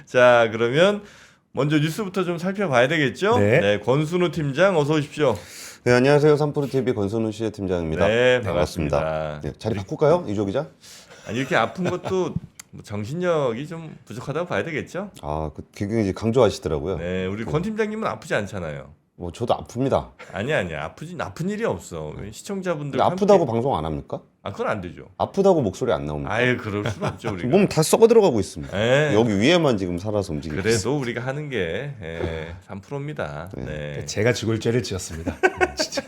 자, 그러면 먼저 뉴스부터 좀 살펴봐야 되겠죠? 네. 권순우 팀장 어서 오십시오. 네, 안녕하세요. 삼프로TV 권순우 씨의 팀장입니다. 네, 반갑습니다. 네, 자리 바꿀까요? 이조 기자? 아니 이렇게 아픈 것도 뭐 정신력이 좀 부족하다고 봐야 되겠죠? 아, 굉장히 강조하시더라고요. 네, 우리 권 팀장님은 아프지 않잖아요. 뭐 저도 아픕니다. 아니야. 아픈 일이 없어. 시청자분들 근데 아프다고 방송 안 합니까? 그건 안 되죠. 아프다고 목소리 안 나옵니다. 아예 그럴 수는 없죠 우리가. 몸 다 썩어 들어가고 있습니다. 네. 여기 위에만 지금 살아서 움직이고 있어요. 그래도 우리가 하는 게 3%입니다. 네. 제가 죽을 죄를 지었습니다. 진짜.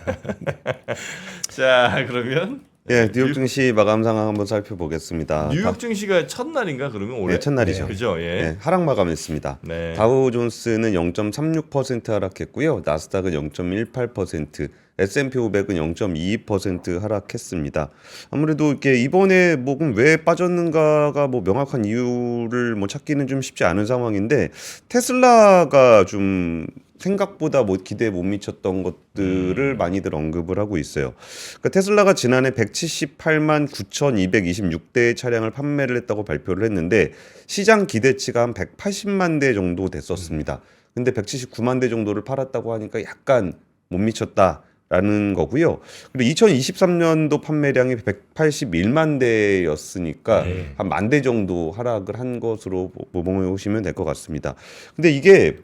자, 그러면 예, 뉴욕 증시 마감 상황 한번 살펴보겠습니다. 뉴욕 증시가 첫날인가 그러면 올해? 네, 첫날이죠. 그죠? 예. 네, 하락 마감했습니다. 네. 다우존스는 0.36% 하락했고요. 나스닥은 0.18%, S&P 500은 0.22% 하락했습니다. 아무래도 이렇게 이번에 뭐 왜 빠졌는가가 뭐 명확한 이유를 뭐 찾기는 좀 쉽지 않은 상황인데 테슬라가 좀 생각보다 뭐 기대에 못 미쳤던 것들을 많이들 언급을 하고 있어요. 그러니까 테슬라가 지난해 178만 9,226대의 차량을 판매를 했다고 발표를 했는데 시장 기대치가 한 180만 대 정도 됐었습니다. 근데 179만 대 정도를 팔았다고 하니까 약간 못 미쳤다라는 거고요. 그리고 2023년도 판매량이 181만 대였으니까 한 10,000대 정도 하락을 한 것으로 보시면 될 것 같습니다. 근데 이게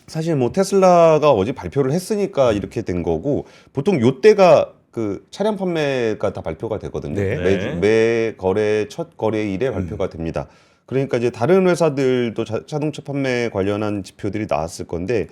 사실 뭐 테슬라가 어제 발표를 했으니까 이렇게 된 거고 보통 요때가 그 차량 판매가 다 발표가 되거든요. 네. 매 거래 첫 거래일에 발표가 됩니다. 그러니까 이제 다른 회사들도 자동차 판매 관련한 지표들이 나왔을 건데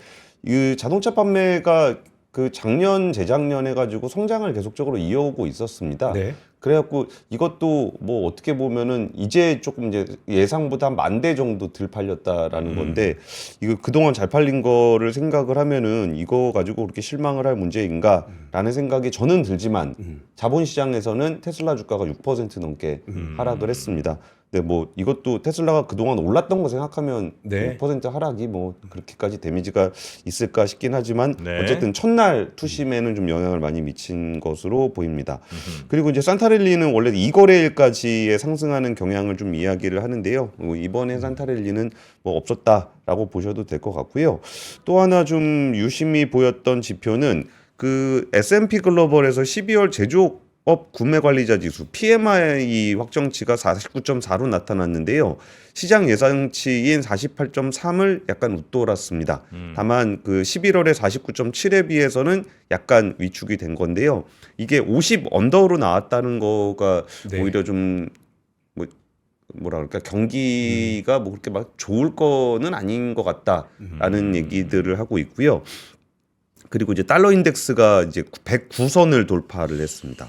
이 자동차 판매가 그 작년 재작년 해가지고 성장을 계속적으로 이어오고 있었습니다. 네. 그래갖고 이것도 뭐 어떻게 보면은 이제 조금 이제 예상보다 한 10,000대 정도 덜 팔렸다라는 건데 이거 그동안 잘 팔린 거를 생각을 하면은 이거 가지고 그렇게 실망을 할 문제인가라는 생각이 저는 들지만 자본시장에서는 테슬라 주가가 6% 넘게 하락을 했습니다. 근데 뭐 이것도 테슬라가 그동안 올랐던 거 생각하면 네. 6% 하락이 뭐 그렇게까지 데미지가 있을까 싶긴 하지만 네. 어쨌든 첫날 투심에는 좀 영향을 많이 미친 것으로 보입니다. 그리고 이제 산타랠리는 원래 2거래일까지의 상승하는 경향을 좀 이야기를 하는데요. 이번에 산타랠리는 뭐 없었다라고 보셔도 될 것 같고요. 또 하나 좀 유심히 보였던 지표는 그 S&P 글로벌에서 12월 제조업 구매 관리자 지수 PMI 확정치가 49.4로 나타났는데요. 시장 예상치인 48.3을 약간 웃돌았습니다. 다만 그 11월에 49.7에 비해서는 약간 위축이 된 건데요. 이게 50 언더로 나왔다는 거가 네. 오히려 좀 뭐라 그럴까 경기가 뭐 그렇게 막 좋을 거는 아닌 것 같다라는 얘기들을 하고 있고요. 그리고 이제 달러 인덱스가 이제 109선을 돌파를 했습니다.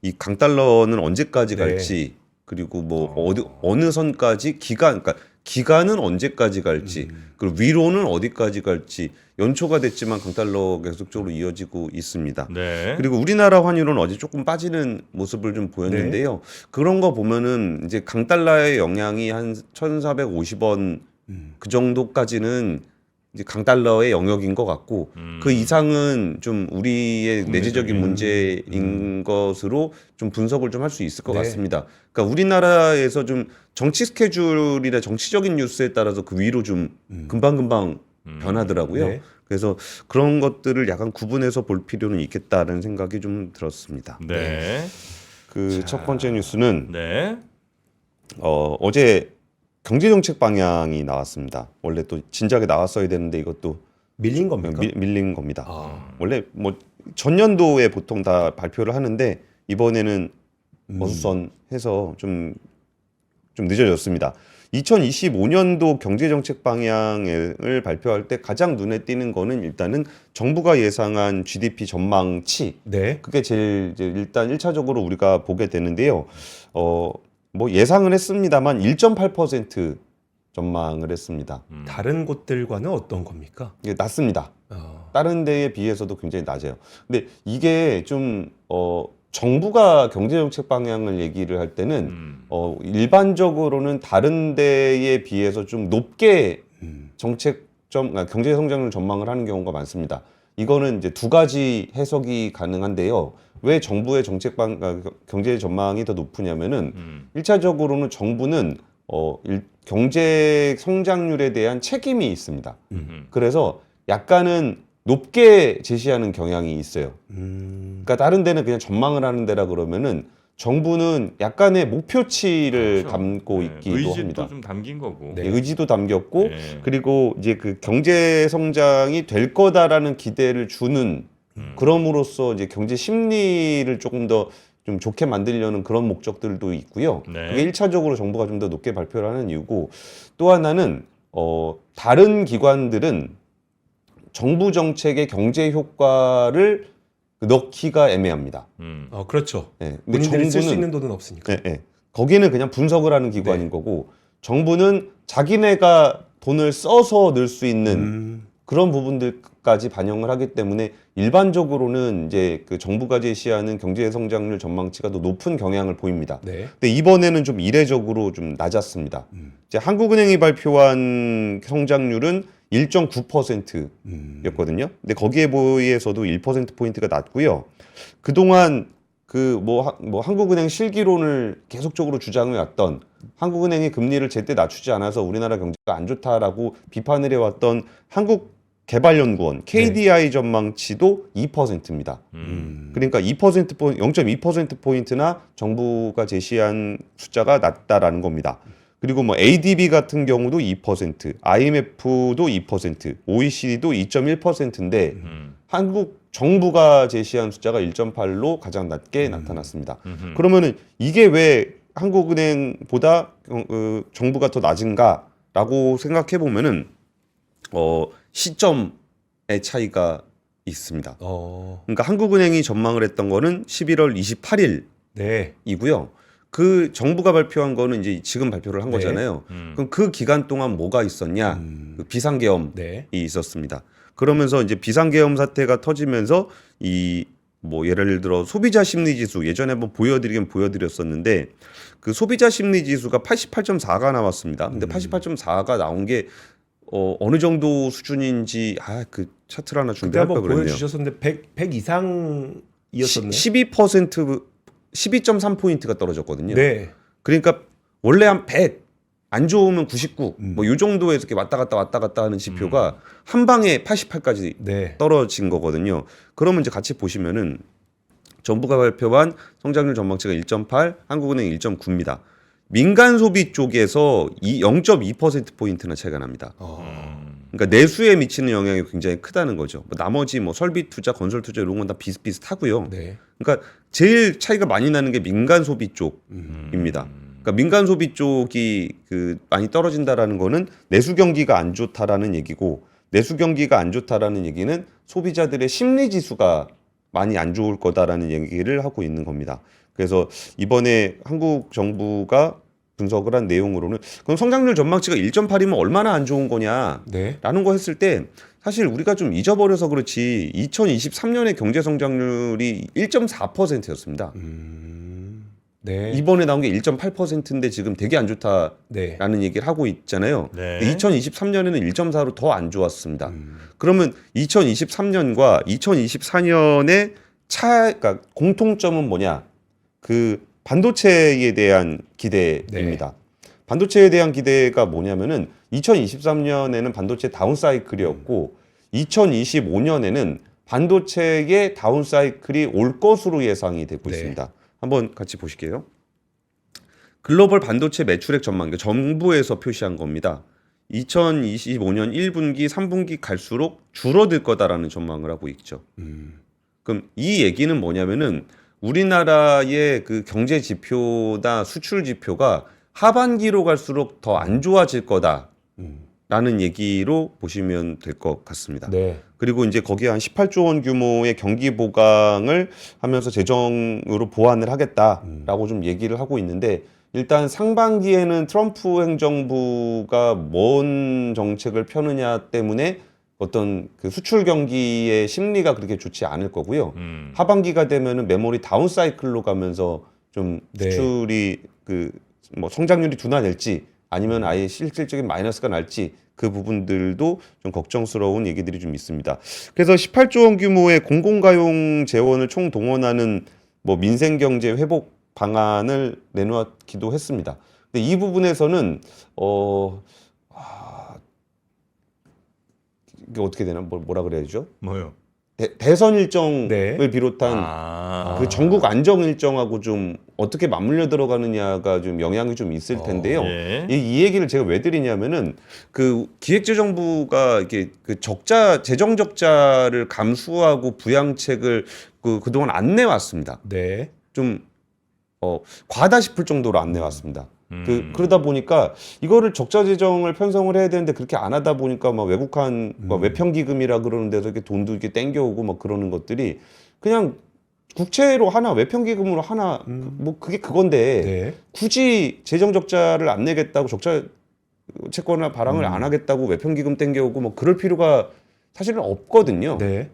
이 강달러는 언제까지 갈지 그리고 뭐 어느 선까지 그러니까 기간은 언제까지 갈지 그리고 위로는 어디까지 갈지 연초가 됐지만 강달러 계속적으로 이어지고 있습니다. 네. 그리고 우리나라 환율은 어제 조금 빠지는 모습을 좀 보였는데요. 그런 거 보면은 이제 강달러의 영향이 한 1,450원 그 정도까지는 이제 강달러의 영역인 것 같고 그 이상은 좀 우리의 내재적인 문제인 것으로 좀 분석을 좀 할 수 있을 것 네. 같습니다. 그러니까 우리나라에서 좀 정치 스케줄이나 정치적인 뉴스에 따라서 그 위로 좀 금방금방 변하더라고요. 네. 그래서 그런 것들을 약간 구분해서 볼 필요는 있겠다는 생각이 좀 들었습니다. 네. 그 첫 번째 뉴스는 네. 어제 경제정책 방향이 나왔습니다. 원래 또 진작에 나왔어야 되는데 이것도 밀린 겁니까? 밀린 겁니다. 아. 원래 뭐 전년도에 보통 다 발표를 하는데 이번에는 어수선해서 좀 늦어졌습니다. 2025년도 경제정책 방향을 발표할 때 가장 눈에 띄는 거는 일단은 정부가 예상한 GDP 전망치 네. 그게 제일 이제 일단 1차적으로 우리가 보게 되는데요. 뭐 예상을 했습니다만 1.8% 전망을 했습니다. 다른 곳들과는 어떤 겁니까? 이게 낮습니다. 다른 데에 비해서도 굉장히 낮아요. 근데 이게 좀 정부가 경제정책 방향을 얘기를 할 때는 일반적으로는 다른 데에 비해서 좀 높게 경제 성장률 전망을 하는 경우가 많습니다. 이거는 이제 두 가지 해석이 가능한데요. 왜 정부의 경제 전망이 더 높으냐면은 1차적으로는 정부는 경제 성장률에 대한 책임이 있습니다. 음. 그래서 약간은 높게 제시하는 경향이 있어요. 그러니까 다른 데는 그냥 전망을 하는 데라 그러면은 정부는 약간의 목표치를 그렇죠. 담고 네, 있기도 의지도 합니다. 좀 담긴 거고. 네. 의지도 담겼고 네. 그리고 이제 그 경제 성장이 될 거다라는 기대를 주는 그럼으로써 이제 경제 심리를 조금 더 좀 좋게 만들려는 그런 목적들도 있고요. 네. 그게 1차적으로 정부가 좀 더 높게 발표를 하는 이유고 또 하나는 다른 기관들은 정부 정책의 경제 효과를 넣기가 애매합니다. 그렇죠. 예. 근데 본인들이 쓸 수 정부는 있는 돈은 없으니까. 예, 예. 거기는 그냥 분석을 하는 기관인 거고 정부는 자기네가 돈을 써서 넣을 수 있는 그런 부분들까지 반영을 하기 때문에 일반적으로는 이제 그 정부가 제시하는 경제 성장률 전망치가 더 높은 경향을 보입니다. 네. 근데 이번에는 좀 이례적으로 좀 낮았습니다. 이제 한국은행이 발표한 성장률은 1.9%였거든요. 근데 거기에 비해서도 1%포인트가 낮고요. 그동안 그 뭐 한국은행 실기론을 계속적으로 주장해 왔던 한국은행이 금리를 제때 낮추지 않아서 우리나라 경제가 안 좋다라고 비판을 해왔던 한국개발연구원 KDI 전망치도 2%입니다. 그러니까 0.2%포인트나 정부가 제시한 숫자가 낮다라는 겁니다. 그리고 뭐 ADB 같은 경우도 2%, IMF도 2%, OECD도 2.1%인데 한국 정부가 제시한 숫자가 1.8로 가장 낮게 나타났습니다. 그러면은 이게 왜 한국은행보다 정부가 더 낮은가라고 생각해 보면은 시점의 차이가 있습니다. 그러니까 한국은행이 전망을 했던 거는 11월 28일이고요. 네. 그 정부가 발표한 거는 이제 지금 발표를 한 네. 거잖아요. 그럼 그 기간 동안 뭐가 있었냐? 그 비상계엄이 네. 있었습니다. 그러면서 이제 비상계엄 사태가 터지면서 이 뭐 예를 들어 소비자 심리 지수 예전에 한번 보여드리긴 보여드렸었는데 그 소비자 심리 지수가 88.4가 나왔습니다. 근데 88.4가 나온 게 어느 정도 수준인지 그 차트를 하나 그때 준비할 걸 한번 그랬네요. 보여주셨었는데 100 이상이었었네. 12.3포인트가 떨어졌거든요. 네. 그러니까 원래 한 100, 안 좋으면 99, 뭐 이 정도에서 이렇게 왔다 갔다 하는 지표가 한 방에 88까지 네. 떨어진 거거든요. 그러면 이제 같이 보시면은 정부가 발표한 성장률 전망치가 1.8, 한국은행 1.9입니다. 민간 소비 쪽에서 0.2%포인트나 차이가 납니다. 그러니까 내수에 미치는 영향이 굉장히 크다는 거죠. 나머지 뭐 설비 투자, 건설 투자 이런 건 다 비슷비슷하고요. 네. 그러니까 제일 차이가 많이 나는 게 민간 소비 쪽입니다. 그러니까 민간 소비 쪽이 그 많이 떨어진다라는 거는 내수 경기가 안 좋다라는 얘기고, 내수 경기가 안 좋다라는 얘기는 소비자들의 심리 지수가 많이 안 좋을 거다라는 얘기를 하고 있는 겁니다. 그래서 이번에 한국 정부가 분석을 한 내용으로는 그럼 성장률 전망치가 1.8이면 얼마나 안 좋은 거냐라는 네. 거 했을 때 사실 우리가 좀 잊어버려서 그렇지 2023년의 경제 성장률이 1.4%였습니다. 네. 이번에 나온 게 1.8%인데 지금 되게 안 좋다라는 네. 얘기를 하고 있잖아요. 네. 2023년에는 1.4로 더 안 좋았습니다. 그러면 2023년과 2024년의 그러니까 공통점은 뭐냐? 그 반도체에 대한 기대입니다. 반도체에 대한 기대가 뭐냐면은 2023년에는 반도체 다운 사이클이었고 2025년에는 반도체의 다운 사이클이 올 것으로 예상이 되고 네. 있습니다. 한번 같이 보실게요. 글로벌 반도체 매출액 전망, 정부에서 표시한 겁니다. 2025년 1분기, 3분기 갈수록 줄어들 거다라는 전망을 하고 있죠. 그럼 이 얘기는 뭐냐면은 우리나라의 그 경제 지표나 수출 지표가 하반기로 갈수록 더 안 좋아질 거다라는 얘기로 보시면 될 것 같습니다. 네. 그리고 이제 거기에 한 18조 원 규모의 경기 보강을 하면서 재정으로 보완을 하겠다라고 좀 얘기를 하고 있는데, 일단 상반기에는 트럼프 행정부가 뭔 정책을 펴느냐 때문에 어떤 그 수출 경기의 심리가 그렇게 좋지 않을 거고요. 하반기가 되면은 메모리 다운 사이클로 가면서 좀 네. 수출이 그 뭐 성장률이 둔화될지 아니면 아예 실질적인 마이너스가 날지 그 부분들도 좀 걱정스러운 얘기들이 좀 있습니다. 그래서 18조 원 규모의 공공가용 재원을 총 동원하는 뭐 민생경제 회복 방안을 내놓기도 했습니다. 근데 이 부분에서는 이게 어떻게 되나 뭐라 그래야 되죠? 뭐요? 대선 일정을 네. 비롯한 그 전국 안정 일정하고 좀 어떻게 맞물려 들어가느냐가 좀 영향이 좀 있을 텐데요. 예. 이 얘기를 제가 왜 드리냐면은 그 기획재정부가 이게 그 재정 적자를 감수하고 부양책을 그동안 안 내왔습니다. 네. 좀 과하다 싶을 정도로 안 내왔습니다. 그러다 보니까 이거를 적자 재정을 편성을 해야 되는데 그렇게 안 하다 보니까 막 외국한 외평기금이라 그러는 데서 이렇게 돈도 이렇게 땡겨오고 막 그러는 것들이 그냥 국채로 하나 외평기금으로 하나 뭐 그게 그건데 네. 굳이 재정 적자를 안 내겠다고 적자 채권이나 발행을 안 하겠다고 외평기금 땡겨오고 뭐 그럴 필요가 사실은 없거든요. 네.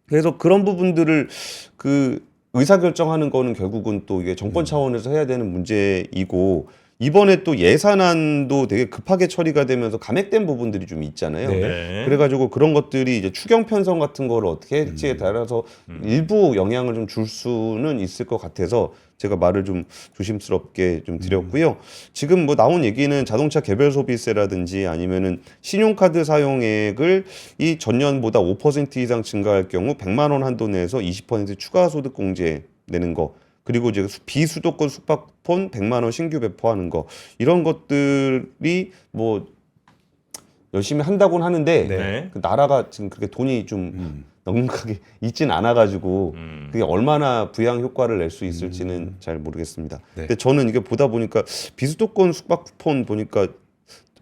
그래서 그런 부분들을 그 의사결정하는 거는 결국은 또 이게 정권 차원에서 해야 되는 문제이고 이번에 또 예산안도 되게 급하게 처리가 되면서 감액된 부분들이 좀 있잖아요. 네. 네. 그래가지고 그런 것들이 이제 추경 편성 같은 거를 어떻게 할지에 따라서 일부 영향을 좀 줄 수는 있을 것 같아서 제가 말을 좀 조심스럽게 좀 드렸고요. 지금 뭐 나온 얘기는 자동차 개별 소비세라든지 아니면은 신용카드 사용액을 이 전년보다 5% 이상 증가할 경우 100만 원 한도 내에서 20% 추가 소득 공제 내는 거. 그리고 이제 비수도권 숙박폰 100만 원 신규 배포하는 거 이런 것들이 뭐 열심히 한다고는 하는데 네. 그 나라가 지금 그렇게 돈이 좀 넉넉하게 있진 않아가지고 그게 얼마나 부양 효과를 낼 수 있을지는 잘 모르겠습니다. 네. 근데 저는 이게 보다 보니까 비수도권 숙박폰 보니까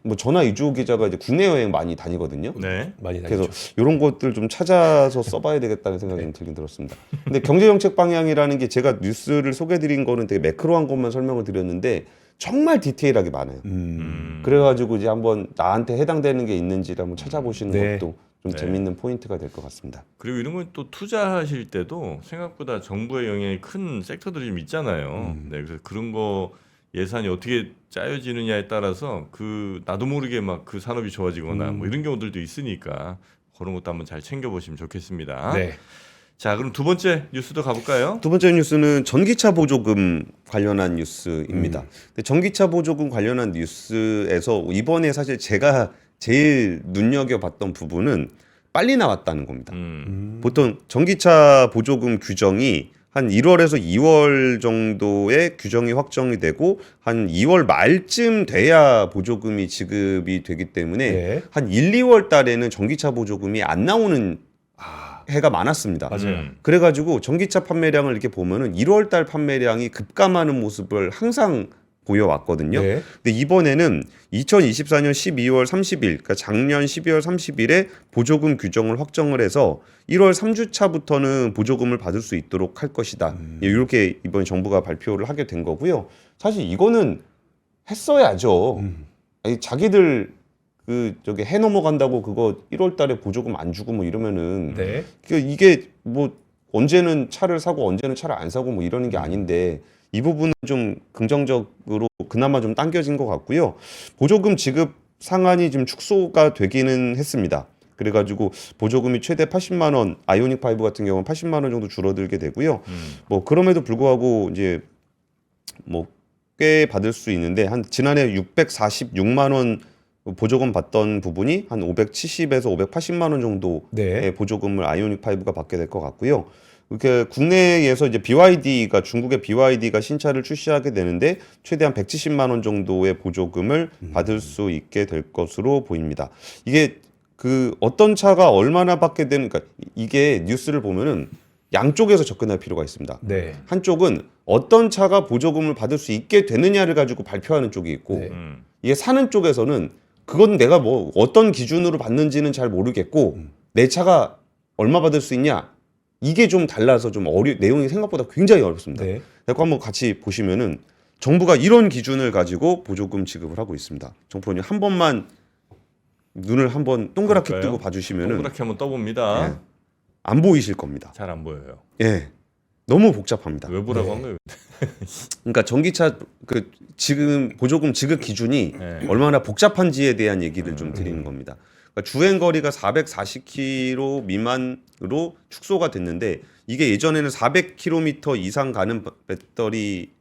뭐 전화 이주호 기자가 이제 국내 여행 많이 다니거든요. 네. 많이 그래서 다니죠. 이런 것들 좀 찾아서 써봐야 되겠다는 생각이 좀 들긴 들었습니다. 근데 경제정책 방향이라는 게 제가 뉴스를 소개드린 거는 되게 매크로한 것만 설명을 드렸는데 정말 디테일하게 많아요. 그래가지고 이제 한번 나한테 해당되는 게 있는지를 한번 찾아보시는 네. 것도 좀 네. 재밌는 포인트가 될 것 같습니다. 그리고 이런 건 또 투자하실 때도 생각보다 정부의 영향이 큰 섹터들이 좀 있잖아요. 네, 그래서 그런 거 예산이 어떻게 짜여지느냐에 따라서 그 나도 모르게 막 그 산업이 좋아지거나 뭐 이런 경우들도 있으니까 그런 것도 한번 잘 챙겨보시면 좋겠습니다. 네. 자, 그럼 두 번째 뉴스도 가볼까요? 두 번째 뉴스는 전기차 보조금 관련한 뉴스입니다. 근데 전기차 보조금 관련한 뉴스에서 이번에 사실 제가 제일 눈여겨봤던 부분은 빨리 나왔다는 겁니다. 보통 전기차 보조금 규정이 한 1월에서 2월 정도의 규정이 확정이 되고 한 2월 말쯤 돼야 보조금이 지급이 되기 때문에 네. 한 1, 2월 달에는 전기차 보조금이 안 나오는 해가 많았습니다. 맞아요. 그래가지고 전기차 판매량을 이렇게 보면은 1월 달 판매량이 급감하는 모습을 항상 보여왔거든요. 네. 근데 이번에는 2024년 12월 30일, 그러니까 작년 12월 30일에 보조금 규정을 확정을 해서 1월 3주차부터는 보조금을 받을 수 있도록 할 것이다. 이렇게 이번 정부가 발표를 하게 된 거고요. 사실 이거는 했어야죠. 아니, 자기들 저기 해 넘어간다고 그거 1월 달에 보조금 안 주고 뭐 이러면은 네. 이게 뭐 언제는 차를 사고 언제는 차를 안 사고 뭐 이러는 게 아닌데 이 부분은 좀 긍정적으로 그나마 좀 당겨진 것 같고요. 보조금 지급 상한이 좀 축소가 되기는 했습니다. 그래가지고 보조금이 최대 80만 원, 아이오닉 5 같은 경우는 80만 원 정도 줄어들게 되고요. 뭐 그럼에도 불구하고 이제 뭐 꽤 받을 수 있는데 한 지난해 646만 원 보조금 받던 부분이 한 570에서 580만 원 정도의 네. 보조금을 아이오닉 5가 받게 될 것 같고요. 이렇게 국내에서 이제 중국의 BYD가 신차를 출시하게 되는데 최대한 170만 원 정도의 보조금을 받을 수 있게 될 것으로 보입니다. 이게 그 어떤 차가 얼마나 받게 되는, 그러니까 이게 뉴스를 보면은 양쪽에서 접근할 필요가 있습니다. 네. 한쪽은 어떤 차가 보조금을 받을 수 있게 되느냐를 가지고 발표하는 쪽이 있고 네. 이게 사는 쪽에서는 그건 내가 뭐 어떤 기준으로 받는지는 잘 모르겠고 내 차가 얼마 받을 수 있냐 이게 좀 달라서 좀 내용이 생각보다 굉장히 어렵습니다. 네. 그래서 한번 같이 보시면은 정부가 이런 기준을 가지고 보조금 지급을 하고 있습니다. 정프로님 한 번만 눈을 한번 동그랗게 볼까요? 뜨고 봐주시면은 동그랗게 한번 떠봅니다. 예, 안 보이실 겁니다. 잘 안 보여요. 예, 너무 복잡합니다. 왜 보라고 네. 한 거예요? 그러니까 전기차 그 지금 보조금 지급 기준이 네. 얼마나 복잡한지에 대한 얘기를 좀 드리는 겁니다. 그러니까 주행 거리가 440km 미만으로 축소가 됐는데 이게 예전에는 400km 이상 가는 배터리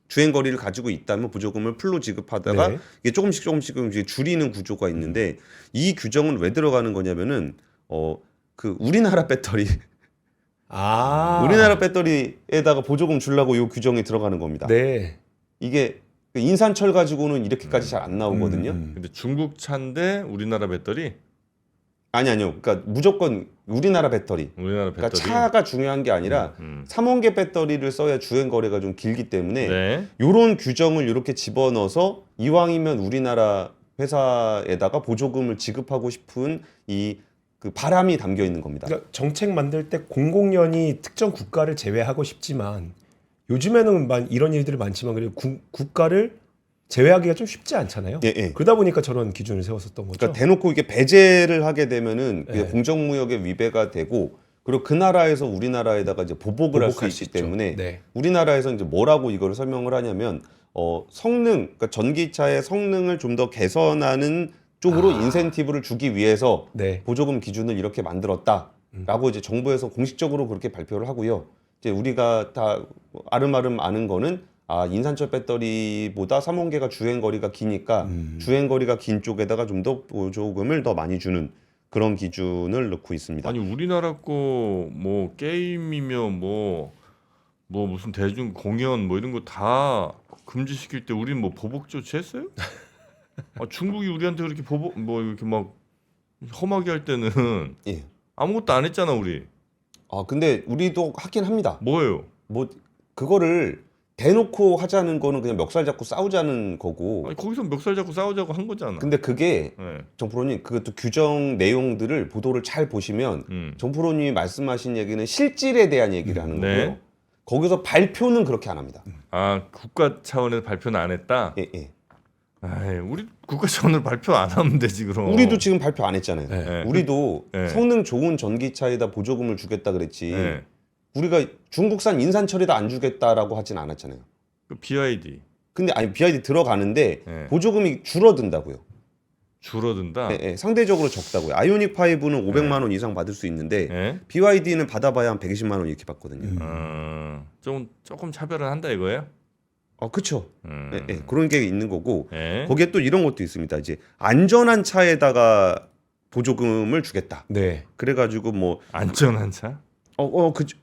주행 거리를 가지고 있다면 보조금을 풀로 지급하다가 네. 이게 조금씩 이제 줄이는 구조가 있는데 이 규정은 왜 들어가는 거냐면은 그 우리나라 배터리 우리나라 배터리에다가 보조금 주려고 이 규정이 들어가는 겁니다. 네. 이게 인산철 가지고는 이렇게까지 잘 안 나오거든요. 근데 중국 차인데 우리나라 배터리? 아니요. 그러니까 무조건 우리나라 배터리. 우리나라 그러니까 배터리. 차가 중요한 게 아니라 삼원계 배터리를 써야 주행 거리가 좀 길기 때문에 네. 이런 규정을 이렇게 집어넣어서 이왕이면 우리나라 회사에다가 보조금을 지급하고 싶은 이 그 바람이 담겨 있는 겁니다. 그러니까 정책 만들 때 공공연히 특정 국가를 제외하고 싶지만 요즘에는 이런 일들이 많지만 그래도 국가를 제외하기가 좀 쉽지 않잖아요. 예. 그러다 보니까 저런 기준을 세웠었던 거죠. 그러니까 대놓고 이게 배제를 하게 되면은 그게 네. 공정무역에 위배가 되고 그리고 그 나라에서 우리나라에다가 이제 보복을 할 수 보복할 수 있기 있죠. 때문에 네. 우리나라에서 이제 뭐라고 이거를 설명을 하냐면 성능, 그러니까 전기차의 성능을 좀 더 개선하는 쪽으로 인센티브를 주기 위해서 네. 보조금 기준을 이렇게 만들었다라고 이제 정부에서 공식적으로 그렇게 발표를 하고요. 이제 우리가 다 아름아름 아는 거는 인산철 배터리보다 삼원계가 주행 거리가 기니까 주행 거리가 긴 쪽에다가 좀 더 보조금을 더 많이 주는 그런 기준을 넣고 있습니다. 아니 우리나라 거 뭐 게임이며 뭐 무슨 대중 공연 뭐 이런 거 다 금지시킬 때 우린 뭐 보복 조치했어요? 중국이 우리한테 그렇게 보복 뭐 이렇게 막 험하게 할 때는 예. 아무것도 안 했잖아 우리. 근데 우리도 하긴 합니다. 뭐예요? 뭐 그거를 대놓고 하자는 거는 그냥 멱살 잡고 싸우자는 거고. 아니 거기서 멱살 잡고 싸우자고 한 거잖아. 근데 그게 네. 정프로님 그것도 규정 내용들을 보도를 잘 보시면 정프로님이 말씀하신 얘기는 실질에 대한 얘기를 하는 네. 거고요. 거기서 발표는 그렇게 안 합니다. 국가 차원에서 발표는 안 했다. 예. 우리 국가 차원으로 발표 안 하면 되지 그럼. 우리도 지금 발표 안 했잖아요. 네. 우리도 네. 성능 좋은 전기차에다 보조금을 주겠다 그랬지. 네. 우리가 중국산 인산철에다 안 주겠다라고 하진 않았잖아요. 그 BYD 근데 BYD 들어가는데 네. 보조금이 줄어든다고요. 줄어든다. 예, 상대적으로 적다고요. 아이오닉 5는 500만 원 이상 받을 수 있는데 네. BYD는 받아봐야 한 120만 원 이렇게 받거든요. 조금 차별을 한다 이거예요? 그렇죠. 그런 게 있는 거고 네. 거기에 또 이런 것도 있습니다. 이제 안전한 차에다가 보조금을 주겠다. 네. 그래가지고 뭐 안전한 차?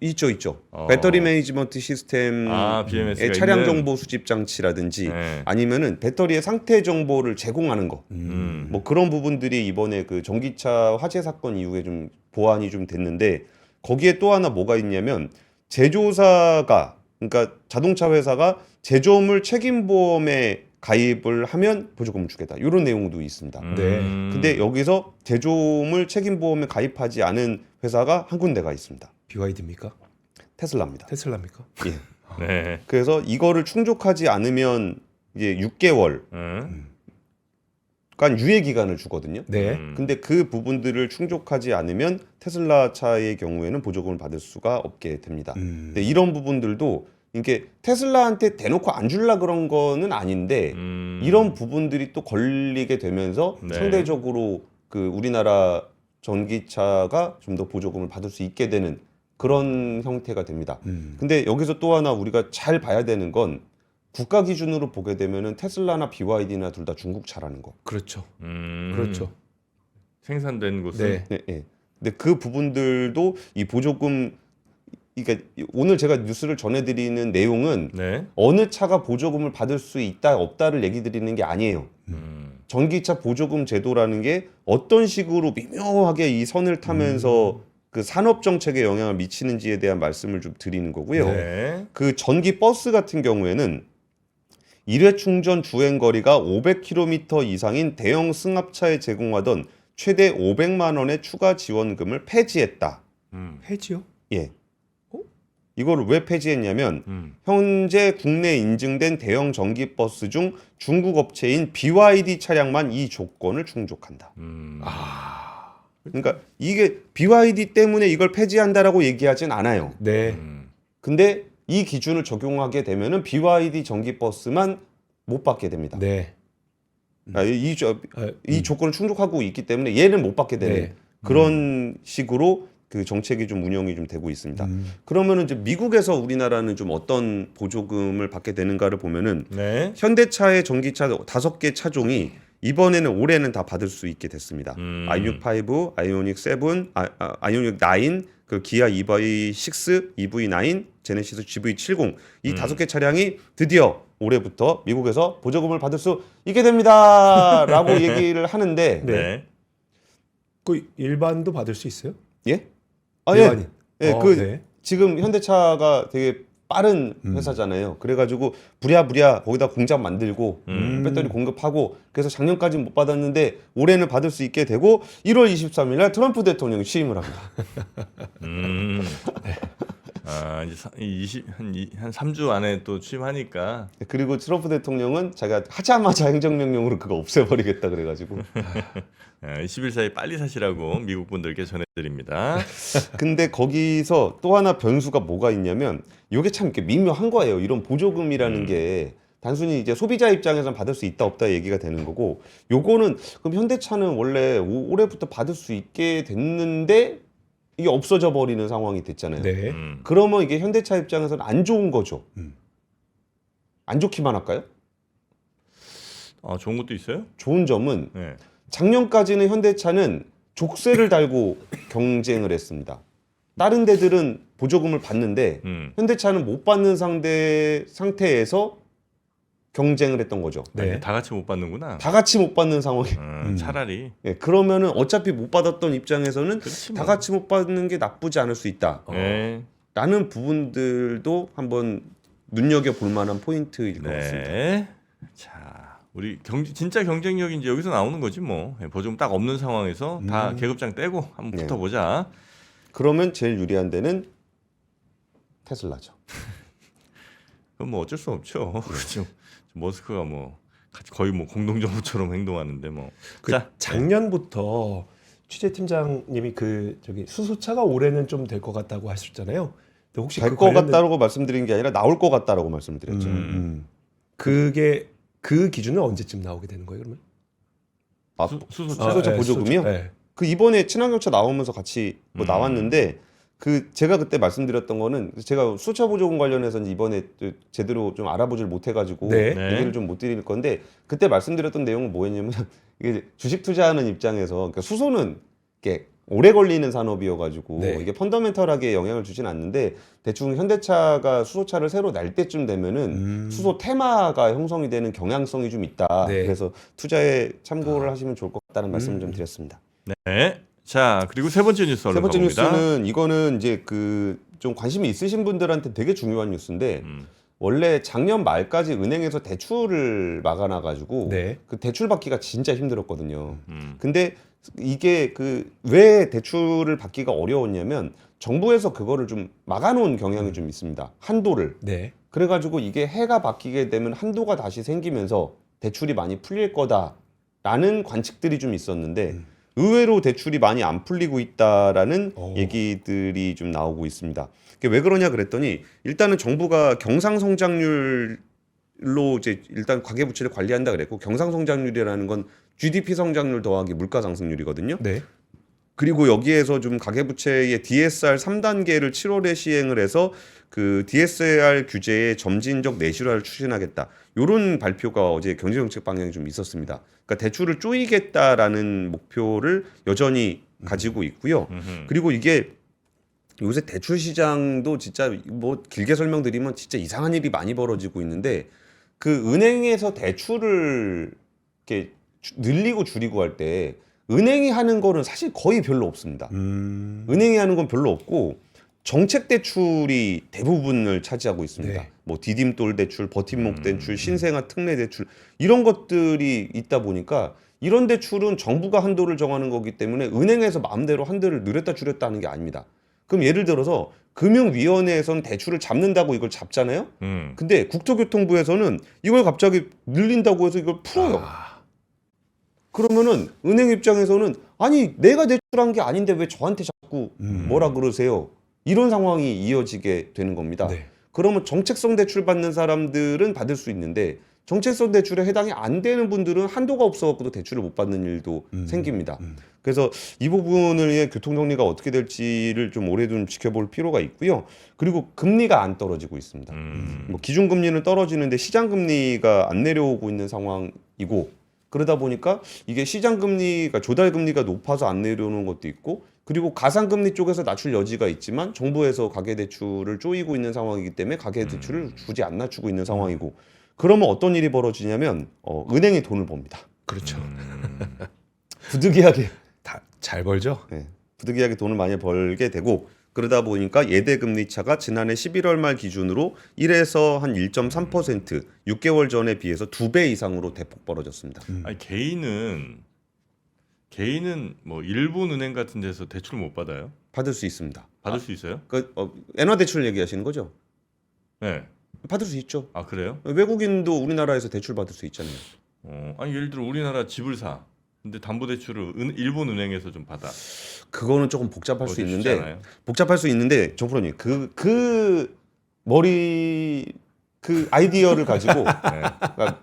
있죠. 배터리 매니지먼트 시스템의 BMS가 차량 있는? 정보 수집 장치라든지 네. 아니면은 배터리의 상태 정보를 제공하는 거. 뭐 그런 부분들이 이번에 그 전기차 화재 사건 이후에 좀 보완이 좀 됐는데 거기에 또 하나 뭐가 있냐면 제조사가 그러니까 자동차 회사가 제조물 책임보험에 가입을 하면 보조금을 주겠다. 이런 내용도 있습니다. 네. 근데 여기서 제조물 책임보험에 가입하지 않은 회사가 한 군데가 있습니다. BYD입니까? 테슬라입니다. 테슬라입니까? 예. 네. 그래서 이거를 충족하지 않으면 이제 6개월 간 유예 기간을 주거든요. 네. 근데 그 부분들을 충족하지 않으면 테슬라 차의 경우에는 보조금을 받을 수가 없게 됩니다. 근데 이런 부분들도 이게 테슬라한테 대놓고 안 줄라 그런 거는 아닌데 이런 부분들이 또 걸리게 되면서 네. 상대적으로 그 우리나라 전기차가 좀 더 보조금을 받을 수 있게 되는 그런 형태가 됩니다. 근데 여기서 또 하나 우리가 잘 봐야 되는 건 국가 기준으로 보게 되면은 테슬라나 BYD나 둘 다 중국 차라는 거. 그렇죠. 그렇죠. 생산된 곳은 네. 예. 근데 그 부분들도 이 보조금 그러니까 오늘 제가 뉴스를 전해드리는 내용은 네. 어느 차가 보조금을 받을 수 있다 없다를 얘기 드리는 게 아니에요. 전기차 보조금 제도라는 게 어떤 식으로 미묘하게 이 선을 타면서 그 산업 정책에 영향을 미치는지에 대한 말씀을 좀 드리는 거고요. 네. 그 전기 버스 같은 경우에는 일회 충전 주행 거리가 500km 이상인 대형 승합차에 제공하던 최대 500만 원의 추가 지원금을 폐지했다. 해지요? 예. 이거를 왜 폐지했냐면 현재 국내 인증된 대형 전기 버스 중 중국 업체인 BYD 차량만 이 조건을 충족한다. 그러니까 이게 BYD 때문에 이걸 폐지한다라고 얘기하진 않아요. 네. 근데 이 기준을 적용하게 되면은 BYD 전기 버스만 못 받게 됩니다. 네. 이 조건을 충족하고 있기 때문에 얘는 못 받게 되는 네. 그런 식으로 그 정책이 좀 운영이 좀 되고 있습니다. 그러면은 이제 미국에서 우리나라는 좀 어떤 보조금을 받게 되는가를 보면은 네. 현대차의 전기차 5개 차종이 이번에는 올해는 다 받을 수 있게 됐습니다. 아이오닉 5, 아이오닉 7, 아이오닉 9, 그 기아 EV6, EV9, 제네시스 GV70 이 5개 차량이 드디어 올해부터 미국에서 보조금을 받을 수 있게 됩니다라고 얘기를 하는데 네. 그 일반도 받을 수 있어요? 예? 일반인. 예, 네. 지금 현대차가 되게 빠른 회사잖아요. 그래가지고 부랴부랴 거기다 공장 만들고 배터리 공급하고 그래서 작년까지는 못 받았는데 올해는 받을 수 있게 되고 1월 23일 날 트럼프 대통령이 취임을 합니다. 아, 이제 한 3주 안에 또 취임하니까 그리고 트럼프 대통령은 자기가 하자마자 행정명령으로 그거 없애버리겠다 그래가지고 10일 사이 빨리 사시라고 미국 분들께 전해드립니다. 근데 거기서 또 하나 변수가 뭐가 있냐면 이게 참 이렇게 미묘한 거예요. 이런 보조금이라는 게 단순히 이제 소비자 입장에서는 받을 수 있다 없다 얘기가 되는 거고 요거는 그럼 현대차는 원래 올해부터 받을 수 있게 됐는데 이게 없어져 버리는 상황이 됐잖아요. 네. 그러면 이게 현대차 입장에서는 안 좋은 거죠. 안 좋기만 할까요? 아, 좋은 것도 있어요? 좋은 점은 네. 작년까지는 현대차는 족쇄를 달고 경쟁을 했습니다. 다른 데들은 보조금을 받는데 현대차는 못 받는 상태에서 경쟁을 했던 거죠. 네. 다 같이 못 받는구나. 다 같이 못 받는 상황이. 차라리. 예, 그러면은 어차피 못 받았던 입장에서는 그렇지 다 뭐. 같이 못 받는 게 나쁘지 않을 수 있다. 네. 라는 부분들도 한번 눈여겨볼 만한 포인트일 것 같습니다. 네. 자, 우리 진짜 경쟁력이 이제 여기서 나오는 거지 뭐. 보조금 딱 없는 상황에서 다 계급장 떼고 한번 네. 붙어보자. 그러면 제일 유리한 데는 테슬라죠. 그건 뭐 어쩔 수 없죠. 그렇죠. 머스크가 뭐 거의 뭐 공동정부처럼 행동하는데 뭐. 그 자, 작년부터 취재팀장님이 그 저기 수소차가 올해는 좀 될 것 같다고 하셨잖아요. 근데 혹시 될 그 것 관련된- 같다라고 말씀드린 게 아니라 나올 것 같다라고 말씀드렸죠. 그게 그 기준은 언제쯤 나오게 되는 거예요, 그러면? 아, 수소차. 수소차 네, 보조금이요? 수소차. 네. 그 이번에 친환경차 나오면서 같이 뭐 나왔는데 그 제가 그때 말씀드렸던 거는 제가 수차 보조금 관련해서 이번에 제대로 좀 알아보질 못해가지고 네. 네. 얘기를 좀 못 드릴 건데 그때 말씀드렸던 내용은 뭐였냐면 이게 주식 투자하는 입장에서 그러니까 수소는 이게 오래 걸리는 산업이어가지고 네. 이게 펀더멘털하게 영향을 주진 않는데 대충 현대차가 수소차를 새로 낼 때쯤 되면은 수소 테마가 형성이 되는 경향성이 좀 있다. 네. 그래서 투자에 참고를 하시면 좋을 것 같다는 말씀을 좀 드렸습니다. 네. 자, 그리고 세 번째 뉴스 세 얼른 번째 가봅니다. 뉴스는 이거는 이제 그 좀 관심이 있으신 분들한테 되게 중요한 뉴스인데 원래 작년 말까지 은행에서 대출을 막아놔 가지고 네. 그 대출 받기가 진짜 힘들었거든요. 근데 이게 그 왜 대출을 받기가 어려웠냐면 정부에서 그거를 좀 막아놓은 경향이 좀 있습니다. 한도를. 네. 그래가지고 이게 해가 바뀌게 되면 한도가 다시 생기면서 대출이 많이 풀릴 거다라는 관측들이 좀 있었는데 의외로 대출이 많이 안 풀리고 있다라는 얘기들이 좀 나오고 있습니다. 그게 왜 그러냐 그랬더니 일단은 정부가 경상성장률로 이제 일단 가계부채를 관리한다 그랬고 경상성장률이라는 건 GDP 성장률 더하기 물가 상승률이거든요. 네. 그리고 여기에서 좀 가계부채의 DSR 3단계를 7월에 시행을 해서 그 DSR 규제의 점진적 내실화를 추진하겠다. 이런 발표가 어제 경제정책 방향이 좀 있었습니다. 그러니까 대출을 쪼이겠다라는 목표를 여전히 가지고 있고요. 그리고 이게 요새 대출 시장도 진짜 뭐 길게 설명드리면 진짜 이상한 일이 많이 벌어지고 있는데 그 은행에서 대출을 이렇게 늘리고 줄이고 할 때 은행이 하는 거는 사실 거의 별로 없습니다. 은행이 하는 건 별로 없고 정책 대출이 대부분을 차지하고 있습니다. 네. 뭐 디딤돌 대출, 버팀목 대출, 신생아 특례 대출 이런 것들이 있다 보니까 이런 대출은 정부가 한도를 정하는 거기 때문에 은행에서 마음대로 한도를 늘렸다 줄였다 하는 게 아닙니다. 그럼 예를 들어서 금융위원회에서는 대출을 잡는다고 이걸 잡잖아요. 근데 국토교통부에서는 이걸 갑자기 늘린다고 해서 이걸 풀어요. 그러면은 은행 입장에서는 아니 내가 대출한 게 아닌데 왜 저한테 자꾸 뭐라 그러세요? 이런 상황이 이어지게 되는 겁니다. 네. 그러면 정책성 대출 받는 사람들은 받을 수 있는데 정책성 대출에 해당이 안 되는 분들은 한도가 없어갖고도 대출을 못 받는 일도 생깁니다. 그래서 이 부분의 교통 정리가 어떻게 될지를 좀 올해 좀 지켜볼 필요가 있고요. 그리고 금리가 안 떨어지고 있습니다. 뭐 기준 금리는 떨어지는데 시장 금리가 안 내려오고 있는 상황이고 그러다 보니까 이게 시장 금리가 조달 금리가 높아서 안 내려오는 것도 있고 그리고 가상 금리 쪽에서 낮출 여지가 있지만 정부에서 가계 대출을 쪼이고 있는 상황이기 때문에 가계 대출을 굳이 안 낮추고 있는 상황이고 그러면 어떤 일이 벌어지냐면 은행이 돈을 법니다. 그렇죠. 부득이하게 다 잘 벌죠. 네, 부득이하게 돈을 많이 벌게 되고 그러다 보니까 예대 금리 차가 지난해 11월 말 기준으로 1에서 한 1.3% 6개월 전에 비해서 2배 이상으로 대폭 벌어졌습니다. 아니 개인은 뭐 일본 은행 같은 데서 대출 못 받아요? 받을 수 있습니다. 받을 수 있어요? 엔화 대출 얘기하시는 거죠? 네. 받을 수 있죠. 아 그래요? 외국인도 우리나라에서 대출 받을 수 있잖아요. 아니 예를 들어 우리나라 집을 사. 근데 담보 대출을 일본 은행에서 좀 받아. 그거는 조금 복잡할 수 있는데 쉽잖아요. 정프로님 그 머리 그 아이디어를 가지고 네. 그러니까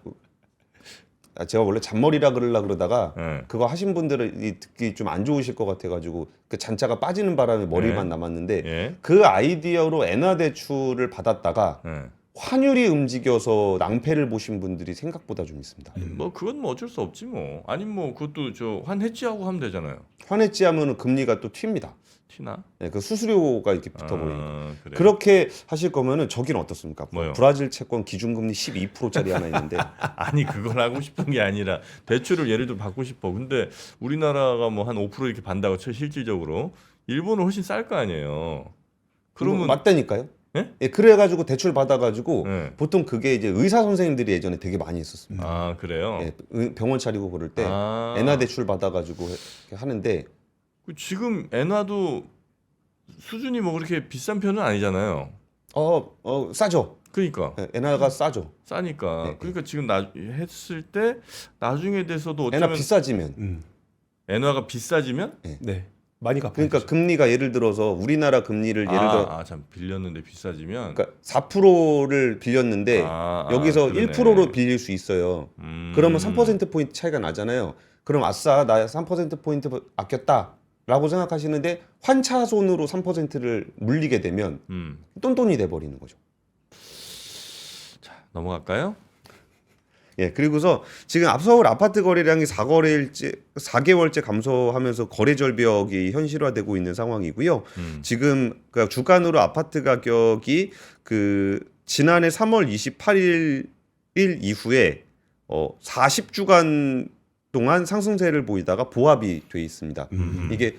제가 원래 잔머리라 그러다가 네. 그거 하신 분들이 듣기 좀 안 좋으실 것 같아가지고 그 잔자가 빠지는 바람에 머리만 남았는데 예. 그 아이디어로 엔화 대출을 받았다가 네. 환율이 움직여서 낭패를 보신 분들이 생각보다 좀 있습니다. 뭐 그건 뭐 어쩔 수 없지 뭐. 아니 뭐 그것도 저 환해지하고 하면 되잖아요. 환해지하면 금리가 또 튑니다. 티나? 네, 그 수수료가 이렇게 붙어버리니까. 그래요? 그렇게 하실 거면은 저기는 어떻습니까? 뭐요? 브라질 채권 기준금리 12%짜리 하나 있는데 아니 그걸 하고 싶은 게 아니라 대출을 예를 들어 받고 싶어. 근데 우리나라가 뭐 한 5% 이렇게 받는다고 쳐 실질적으로 일본은 훨씬 쌀 거 아니에요. 그러면 맞다니까요. 예? 예, 그래가지고 대출 받아가지고 네. 보통 그게 이제 의사 선생님들이 예전에 되게 많이 했었습니다. 아 그래요? 예, 병원 차리고 그럴 때 아. 엔화 대출 받아가지고 이렇게 하는데 지금 엔화도 수준이 뭐 그렇게 비싼 편은 아니잖아요. 싸죠. 그러니까 예, 엔화가 싸죠. 싸니까. 네. 그러니까 지금 했을 때 나중에 돼서도 엔화 어쩌면 비싸지면 엔화가 비싸지면 네. 많이 갚아야죠. 그러니까 금리가 예를 들어서 우리나라 금리를 예를 들어 참 빌렸는데 비싸지면 그러니까 4%를 빌렸는데 여기서 그러네. 1%로 빌릴 수 있어요. 그러면 3%포인트 차이가 나잖아요. 그럼 아싸 나 3%포인트 아꼈다라고 생각하시는데 환차손으로 3%를 물리게 되면 똔똔이 돼버리는 거죠. 자 넘어갈까요? 예, 그리고서 지금 서울 아파트 거래량이 4개월째 감소하면서 거래 절벽이 현실화되고 있는 상황이고요. 지금 그러니까 주간으로 아파트 가격이 그 지난해 3월 28일 이후에 40주간 동안 상승세를 보이다가 보합이 돼 있습니다. 이게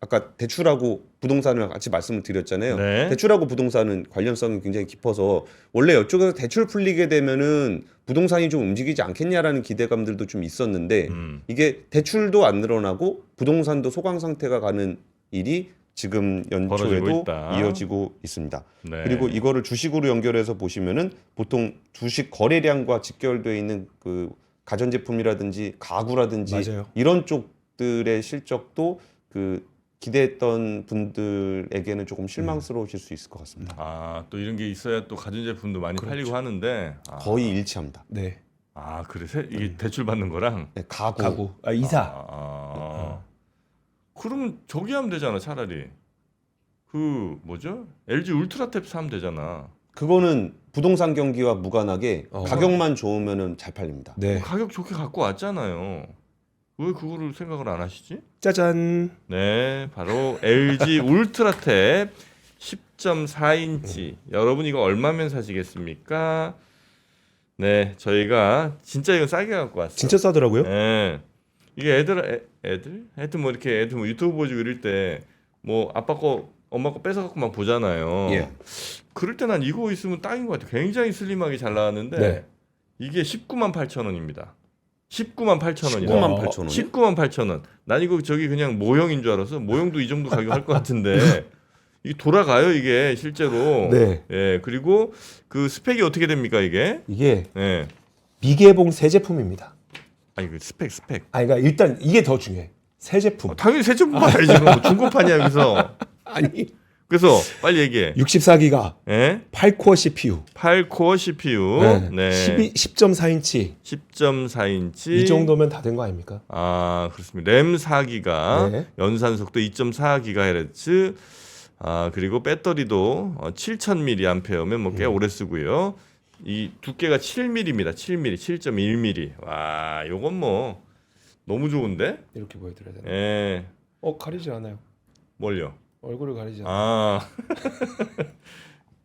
아까 대출하고 부동산을 같이 말씀을 드렸잖아요. 네. 대출하고 부동산은 관련성이 굉장히 깊어서 원래 이쪽에서 대출 풀리게 되면은 부동산이 좀 움직이지 않겠냐라는 기대감들도 좀 있었는데 이게 대출도 안 늘어나고 부동산도 소강 상태가 가는 일이 지금 연초에도 이어지고 있습니다. 네. 그리고 이거를 주식으로 연결해서 보시면은 보통 주식 거래량과 직결되어 있는 그 가전제품이라든지 가구라든지 맞아요. 이런 쪽들의 실적도 그 기대했던 분들에게는 조금 실망스러우실 수 있을 것 같습니다. 또 이런 게 있어야 또 가전제품도 많이 그렇죠. 팔리고 하는데 거의 일치합니다. 네. 그래 이게 대출 받는 거랑 네, 가구. 이사. 그러면 저기 하면 되잖아 차라리 그 뭐죠 LG 울트라탭 사면 되잖아. 그거는 부동산 경기와 무관하게 어. 가격만 좋으면은 잘 팔립니다. 네. 가격 좋게 갖고 왔잖아요. 왜 그거를 생각을 안 하시지? 짜잔. 네, 바로 LG 울트라탭 10.4인치. 여러분 이거 얼마면 사시겠습니까? 네, 저희가 진짜 이거 싸게 갖고 왔어요. 진짜 싸더라고요. 네, 이게 애들 하여튼 뭐 이렇게 애들 뭐 유튜브 보여주고 이럴 때 뭐 아빠 거 엄마 거 뺏어 갖고 막 보잖아요. 예. 그럴 때 난 이거 있으면 딱인 것 같아. 굉장히 슬림하게 잘 나왔는데 네. 이게 198,000원입니다. 198,000원이요. 198,000원. 198,000원. 난 이거 저기 그냥 모형인 줄 알았어. 모형도 이 정도 가격 할 것 같은데 이게 돌아가요 이게 실제로. 네. 예. 그리고 그 스펙이 어떻게 됩니까 이게? 이게 예. 미개봉 새 제품입니다. 아니 그 스펙. 그러니까 일단 이게 더 중요해. 새 제품. 당연히 새 제품 봐야지. 뭐 중고판이야 여기서. 아니 그래서 빨리 얘기해. 64기가 예? 8코어 CPU. 8코어 CPU. 네. 10.4인치. 10.4인치. 이 정도면 다 된 거 아닙니까? 아, 그렇습니다. 램 4기가, 네. 연산 속도 2.4GHz. 아, 그리고 배터리도 7000mAh면 뭐 꽤 오래 쓰고요. 이 두께가 7mm입니다. 7mm, 7.1mm. 와, 요건 뭐 너무 좋은데? 이렇게 보여드려야 되나? 예. 가리지 않아요. 뭘요? 얼굴을 가리지 않아요. 아.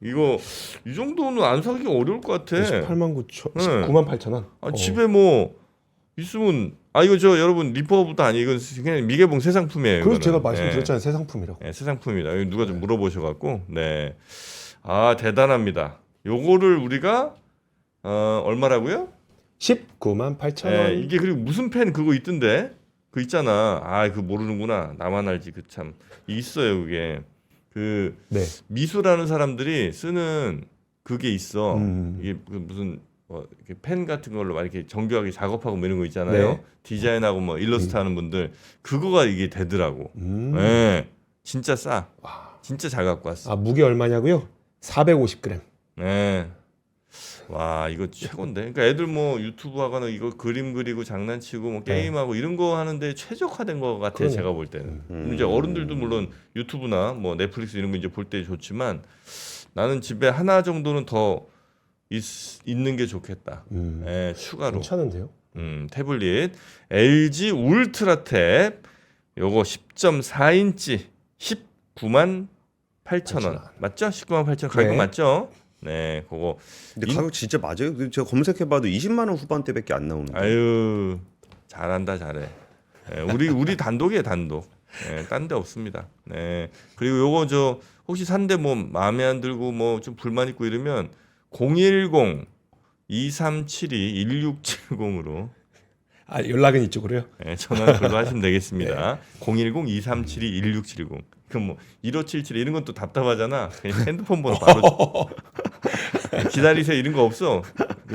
이거 이 정도는 안 사기가 어려울 것 같아. 18만 9천, 네. 19만 8천 원. 아, 집에 뭐 있으면 이거 저 여러분 리퍼부터 아니 이건 그냥 미개봉 새 상품이에요. 그래서 이거는. 제가 말씀드렸잖아요. 새 상품이라고. 새 상품입니다. 이거 누가 좀 물어보셔갖고 네. 아 대단합니다. 요거를 우리가 얼마라고요? 19만 8천 원. 이게 그리고 무슨 펜 그거 있던데 그 있잖아. 아 그거 모르는구나. 나만 알지 그 참 있어요 그게 그 네. 미술하는 사람들이 쓰는 그게 있어. 음. 이게 무슨 이렇게 펜 같은 걸로 막 이렇게 정교하게 작업하고 뭐 이런 거 있잖아요. 네. 디자인하고 뭐 일러스트 하는 분들 그거가 이게 되더라고. 네. 진짜 싸. 진짜 잘 갖고 왔어. 아, 무게 얼마냐고요? 450g. 네. 와 이거 최고인데. 그러니까 애들 뭐 유튜브 하거나 이거 그림 그리고 장난치고 뭐 게임하고 이런 거 하는데 최적화된 것 같아요. 그러네요. 제가 볼 때는. 이제 어른들도 물론 유튜브나 뭐 넷플릭스 이런 거 이제 볼 때 좋지만 나는 집에 하나 정도는 더 있는 게 좋겠다. 예, 추가로. 괜찮은데요? 태블릿 LG 울트라 탭 요거 10.4인치 19만 8천 원 맞죠? 19만 8천 원 가격 네. 맞죠? 네, 그거. 근데 가격 진짜 맞아요? 제가 검색해봐도 20만 원 후반대밖에 안 나오는데. 아유 잘한다 잘해. 예, 우리 단독이에요 단독. 예, 딴 데 없습니다. 네. 그리고 요거 저 혹시 산데 뭐 마음에 안 들고 뭐 좀 불만 있고 이러면 010-2372-1670으로 아, 연락은 이쪽으로요? 예, 전화 걸로 하시면 되겠습니다. 010-2372-1670. 그럼 뭐 1577 이런 건 또 답답하잖아. 그냥 핸드폰 번호 바로 기다리세요 이런 거 없어.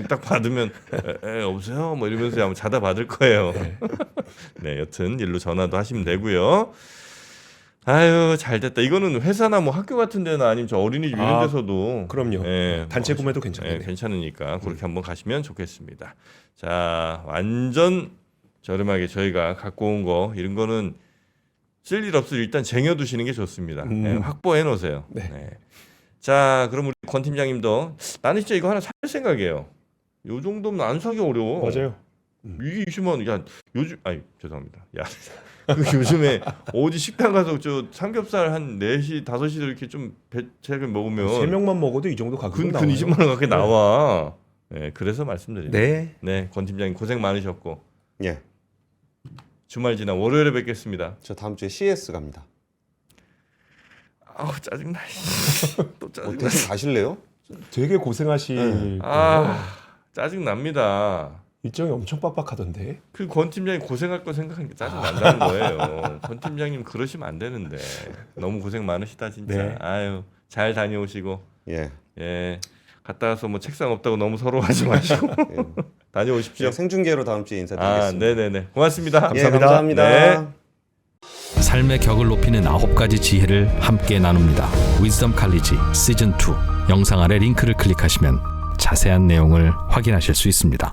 딱 받으면 없어요 뭐 이러면서 아마 자다 받을 거예요. 네, 여튼 일로 전화도 하시면 되고요. 아유 잘 됐다. 이거는 회사나 뭐 학교 같은 데나 아니면 저 어린이집 이런 데서도 그럼요. 예, 단체 뭐, 구매도 괜찮네요. 괜찮으니까 그렇게 한번 가시면 좋겠습니다. 자 완전 저렴하게 저희가 갖고 온 거 이런 거는 쓸 일 없을 일단 쟁여두시는 게 좋습니다. 네, 확보해 놓으세요. 네. 네. 자 그럼 우리 권 팀장님도 나는 진짜 이거 하나 살 생각이에요. 요 정도면 안 사기 어려워. 맞아요. 이게 20만 원. 야 요즘 죄송합니다. 야 그 요즘에 어디 식당 가서 저 삼겹살 한 4시 5시 이렇게 좀 배채를 먹으면 3명만 먹어도 이 정도 가격은 근 나와요. 20만 원 가까이 나와. 네, 그래서 말씀드립니다. 네. 네, 권 팀장님 고생 많으셨고 예, 주말 지나 월요일에 뵙겠습니다. 저 다음 주에 CS 갑니다. 아우 짜증나. 또 짜증나. 대신 가실래요? 되게 고생하실 아 짜증 납니다. 일정이 엄청 빡빡하던데. 그 권 팀장이 고생할 거 생각하니까 짜증 난다는 거예요. 권 팀장님 그러시면 안 되는데 너무 고생 많으시다 진짜. 네. 아유 잘 다녀오시고 예. 예 갔다 와서 뭐 책상 없다고 너무 서러워하지 마시고 다녀오십시오. 생중계로 다음 주에 아 인사드리겠습니다. 네네네 고맙습니다. 예, 감사합니다. 감사합니다. 네. 삶의 격을 높이는 9가지 지혜를 함께 나눕니다. 위즈덤 칼리지 시즌 2 영상 아래 링크를 클릭하시면 자세한 내용을 확인하실 수 있습니다.